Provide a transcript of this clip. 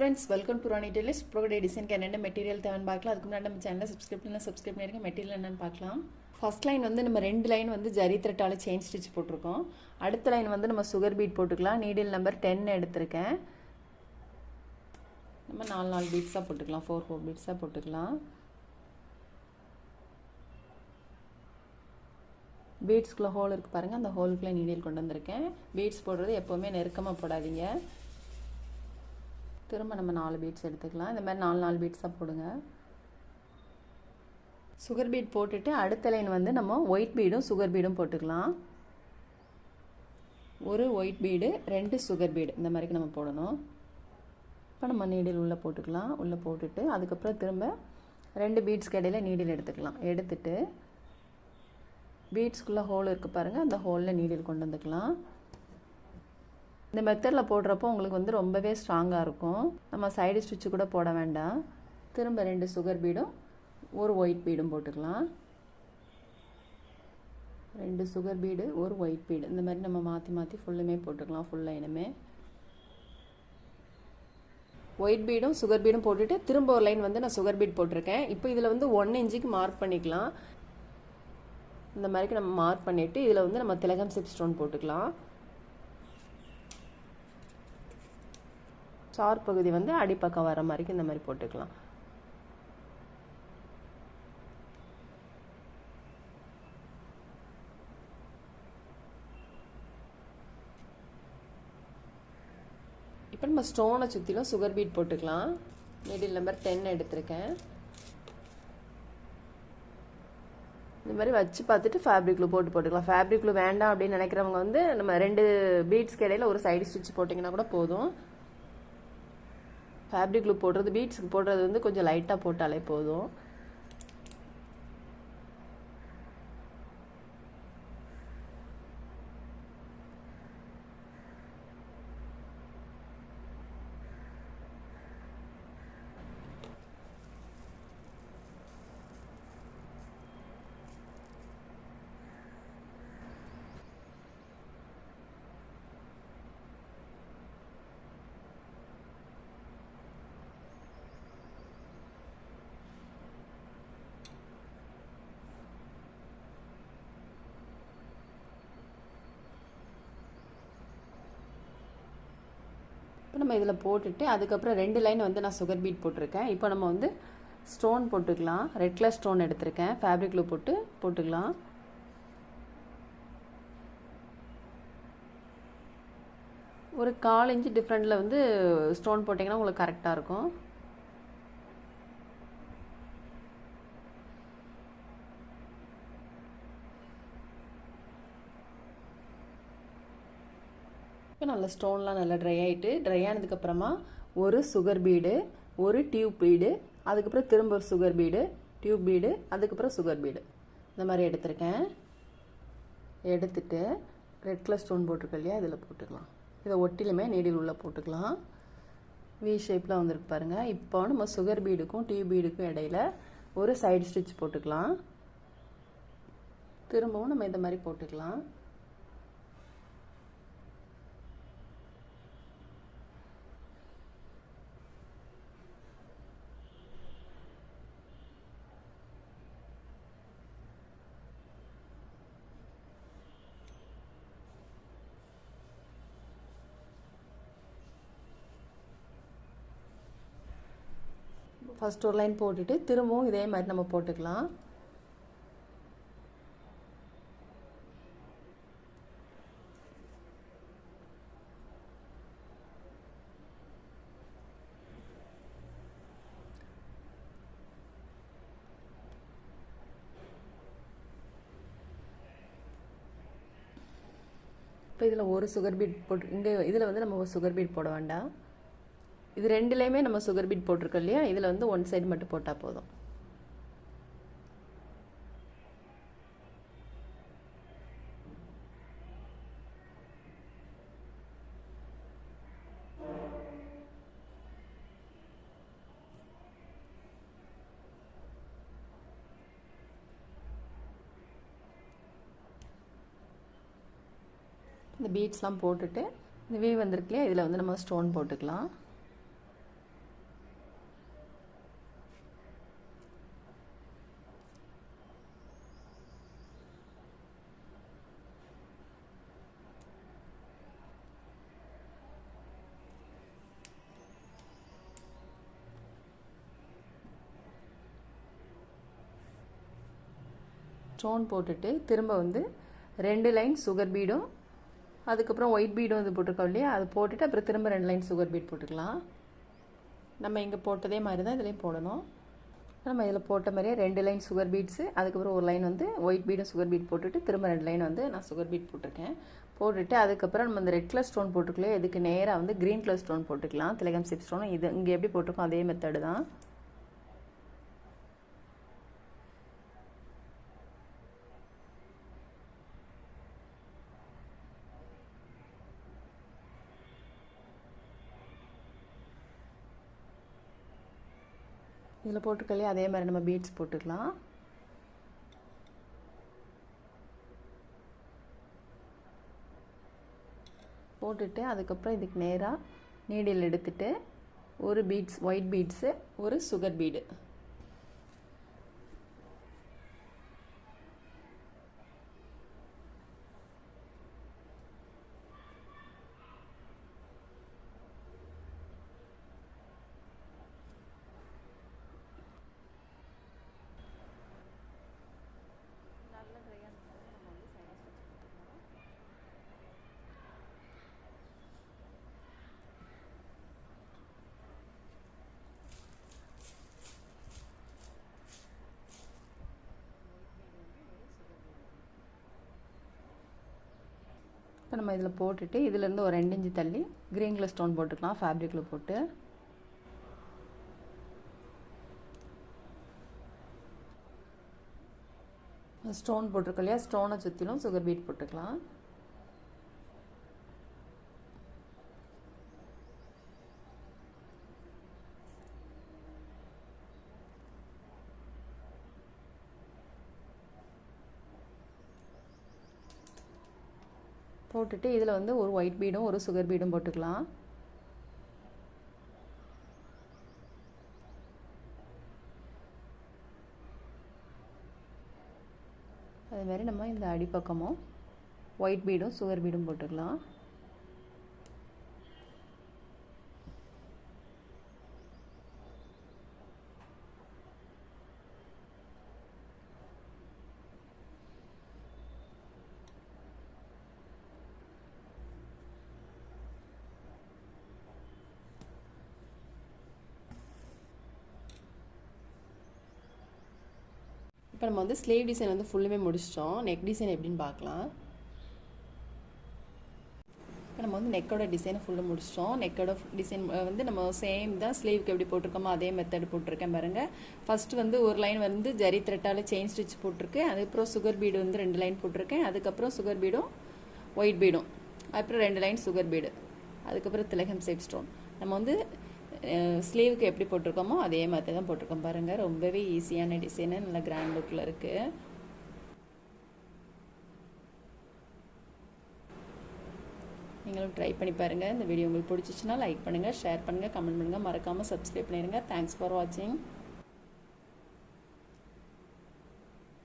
friends, welcome to Rani Tailors. Pro design என்னென்ன material தேவைன்னு பார்க்கலாம். அதுக்கு முன்னாடி நம்ம சேனலை சப்ஸ்கிரைப் பண்ணிருங்க. மெட்டீரியல் என்னன்னு பார்க்கலாம். ஃபர்ஸ்ட் லைன் வந்து நம்ம 2 லைன் வந்து ஜரி த்ரெட்டால செயின் ஸ்டிச் போட்டிருக்கோம். அடுத்த லைன் வந்து நம்ம சுகர் பீட் போட்டுக்கலாம். நீடில் நம்பர் 10 எடுத்திருக்கேன். நம்ம 4 பீட்ஸாக போட்டுக்கலாம். 4 பீட்ஸாக போட்டுக்கலாம். பீட்ஸ்க்குள்ள ஹோல் இருக்குது பாருங்கள், அந்த ஹோலுக்குள்ளே நீடில் கொண்டு வந்திருக்கேன். பீட்ஸ் போடுறது எப்போவுமே நெருக்கமாக போடாதீங்க. திரும்ப நம்ம 4 பீட்ஸ் எடுத்துக்கலாம். இந்த மாதிரி 4 பீட்ஸாக போடுங்க. சுகர் பீட் போட்டுட்டு அடுத்த லைன் வந்து நம்ம ஒயிட் பீடும் சுகர் பீடும் போட்டுக்கலாம். ஒரு ஒயிட் பீடு 2 சுகர் பீடு இந்த மாதிரிக்கு நம்ம போடணும். இப்போ நம்ம நீடில் உள்ளே போட்டுக்கலாம். உள்ளே போட்டுட்டு அதுக்கப்புறம் திரும்ப 2 பீட்ஸ்க்கு இடையில நீடில் எடுத்துக்கலாம். எடுத்துட்டு பீட்ஸ்க்குள்ளே ஹோல் இருக்குது பாருங்கள், அந்த ஹோலில் நீடில் கொண்டு வந்துக்கலாம். இந்த மெத்தடில் போடுறப்போ உங்களுக்கு வந்து ரொம்பவே ஸ்ட்ராங்காக இருக்கும். நம்ம சைடு ஸ்டிச்சு கூட போட வேண்டாம். திரும்ப 2 சுகர் பீடும் ஒரு ஒயிட் பீடும் போட்டுக்கலாம். 2 சுகர் பீடு ஒரு ஒயிட் பீடு இந்த மாதிரி நம்ம மாற்றி மாற்றி ஃபுல்லுமே போட்டுக்கலாம். ஃபுல் லைனுமே ஒயிட் பீடும் சுகர் பீடும் போட்டுட்டு திரும்ப ஒரு லைன் வந்து நான் சுகர் பீட் போட்டிருக்கேன். இப்போ இதில் வந்து 1 இன்ச்சுக்கு மார்க் பண்ணிக்கலாம். இந்த மாதிரிக்கு நம்ம மார்க் பண்ணிவிட்டு இதில் வந்து நம்ம திலகம் சிப் ஸ்டோன் போட்டுக்கலாம். சார் பகுதி வந்து அடிப்பக்கம் வர மாதிரிக்கு இந்த மாதிரி போட்டுக்கலாம். இப்போ நம்ம ஸ்டோனை சுற்றிலும் சுகர் பீட் போட்டுக்கலாம். நீடில் நம்பர் 10 எடுத்திருக்கேன். இந்த மாதிரி வச்சு பார்த்துட்டு ஃபேப்ரிக் க்ளூ போட்டுக்கலாம். ஃபேப்ரிக் க்ளூ வேண்டாம் அப்படின்னு நினைக்கிறவங்க வந்து நம்ம 2 பீட்ஸ்க்கு இடையில ஒரு சைடு ஸ்டிச் போட்டிங்கன்னா கூட போதும். ஃபேப்ரிக் க்ளூ போடுறது பீட்ஸுக்கு போடுறது வந்து கொஞ்சம் லைட்டாக போட்டாலே போதும். இப்போ நம்ம இதில் போட்டுட்டு அதுக்கப்புறம் 2 லைன் வந்து நான் சுகர் பீட் போட்டிருக்கேன். இப்போ நம்ம வந்து ஸ்டோன் போட்டுக்கலாம். ரெட் கலர் ஸ்டோன் எடுத்திருக்கேன். ஃபேப்ரிக் க்ளூ போட்டுக்கலாம். ஒரு 1/4 இன்ச்சு டிஃப்ரெண்டில் வந்து ஸ்டோன் போட்டிங்கன்னா உங்களுக்கு கரெக்டாக இருக்கும். இப்போ நல்ல ஸ்டோன்லாம் நல்லா ட்ரை ஆனதுக்கப்புறமா ஒரு சுகர் பீடு, ஒரு டியூப் பீடு, அதுக்கப்புறம் திரும்ப ஒரு சுகர் பீடு, டியூப் பீடு, அதுக்கப்புறம் சுகர் பீடு இந்த மாதிரி எடுத்திருக்கேன். எடுத்துட்டு ரெட் கலர் ஸ்டோன் போட்டிருக்கோம் இல்லையா, இதில் போட்டுக்கலாம். இதை ஒட்டிலுமே நீடில் உள்ளே போட்டுக்கலாம். வி ஷேப்பில் வந்துருக்கு பாருங்கள். இப்போ நம்ம சுகர் பீடுக்கும் டியூப் பீடுக்கும் இடையில ஒரு சைடு ஸ்டிச் போட்டுக்கலாம். திரும்பவும் நம்ம இந்த மாதிரி போட்டுக்கலாம். ஃபர்ஸ்ட் ஒரு லைன் போட்டுட்டு திரும்பவும் இதே மாதிரி நம்ம போட்டுக்கலாம். இப்போ இதில் ஒரு சுகர் பீட் போட்டு இதில் வந்து நம்ம ஒரு சுகர் பீட் போட வேண்டாம். இது 2லேயுமே நம்ம சுகர் பீட் போட்டிருக்கோம் இல்லையா, இதில் வந்து 1 சைடு மட்டும் போட்டால் போதும். இந்த பீட்ஸ்லாம் போட்டுட்டு இந்த வீ வந்திருக்கு இல்லையா, இதில் வந்து நம்ம ஸ்டோன் போட்டுக்கலாம். ஸ்டோன் போட்டுட்டு திரும்ப வந்து 2 லைன் சுகர் பீடும் அதுக்கப்புறம் ஒயிட் பீடும் இது போட்டிருக்கோம் இல்லையா, அது போட்டுட்டு அப்புறம் திரும்ப 2 லைன் சுகர் பீட் போட்டுக்கலாம். நம்ம இங்கே போட்டதே மாதிரி தான் இதுலேயும் போடணும். நம்ம இதில் போட்ட மாதிரியே 2 லைன் சுகர் பீட்ஸு, அதுக்கப்புறம் ஒரு லைன் வந்து ஒயிட் பீடும் சுகர் பீட் போட்டுட்டு திரும்ப 2 லைன் வந்து நான் சுகர் பீட் போட்டிருக்கேன். போட்டுட்டு அதுக்கப்புறம் நம்ம இந்த ரெட் கலர் ஸ்டோன் போட்டுக்கலாம். இதுக்கு நேராக வந்து க்ரீன் கலர் ஸ்டோன் போட்டுக்கலாம், திலகம் சிப் ஸ்டோன். இது இங்கே எப்படி போட்டிருக்கோம் அதே மெத்தடு தான். இதில் போட்டுக்கலையே அதே மாதிரி நம்ம பீட்ஸ் போட்டுக்கலாம். போட்டுட்டு அதுக்கப்புறம் இதுக்கு நேராக நீடில் எடுத்துட்டு ஒரு பீட்ஸ் ஒயிட் பீட்ஸு ஒரு சுகர் பீடு இப்போ நம்ம இதில் போட்டுட்டு இதிலேருந்து ஒரு 2 இன்ச்சு தள்ளி க்ரீன் கலர் ஸ்டோன் போட்டுக்கலாம் ஃபேப்ரிக்கில் போட்டு. ஸ்டோன் போட்டிருக்கோம் இல்லையா, ஸ்டோனை சுற்றிலும் சுகர் பீட் போட்டுக்கலாம். போட்டுட்டு இதில் வந்து ஒரு ஒயிட் பீடும் ஒரு சுகர் பீடும் போட்டுக்கலாம். அதுமாதிரி நம்ம இந்த அடிப்பக்கமும் ஒயிட் பீடும் சுகர் பீடும் போட்டுக்கலாம். இப்போ நம்ம வந்து ஸ்லீவ் டிசைன் வந்து ஃபுல்லுமே முடிச்சிட்டோம். நெக் டிசைன் எப்படின்னு பார்க்கலாம். இப்போ நம்ம வந்து நெக்கோட டிசைனை ஃபுல்லாக முடிச்சிட்டோம். நெக்கோட டிசைன் வந்து நம்ம சேம் தான் ஸ்லீவுக்கு எப்படி போட்டிருக்கோமோ அதே மெத்தட் போட்டிருக்கேன் பாருங்கள். ஃபஸ்ட்டு வந்து ஒரு லைன் வந்து ஜரி த்ரெட்டால் செயின் ஸ்டிச் போட்டிருக்கேன். அதுக்கப்புறம் சுகர் பீடு வந்து 2 லைன் போட்டிருக்கேன். அதுக்கப்புறம் சுகர் பீடும் ஒயிட் பீடும், அப்புறம் 2 லைன் சுகர் பீடு, அதுக்கப்புறம் திலகம் ஷேப் ஸ்டோன். நம்ம வந்து ஸ்லீவுக்கு எப்படி போட்டிருக்கோமோ அதே மாதிரி தான் போட்டிருக்கோம் பாருங்கள். ரொம்பவே ஈஸியான டிசைனு, நல்ல கிராண்ட் லுக்கில் இருக்குது. நீங்களும் ட்ரை பண்ணி பாருங்கள். இந்த வீடியோ உங்களுக்கு பிடிச்சிச்சுன்னா லைக் பண்ணுங்கள், ஷேர் பண்ணுங்கள், கமெண்ட் பண்ணுங்கள், மறக்காமல் சப்ஸ்கிரைப் பண்ணிடுங்க. தேங்க்ஸ் ஃபார் வாட்சிங்.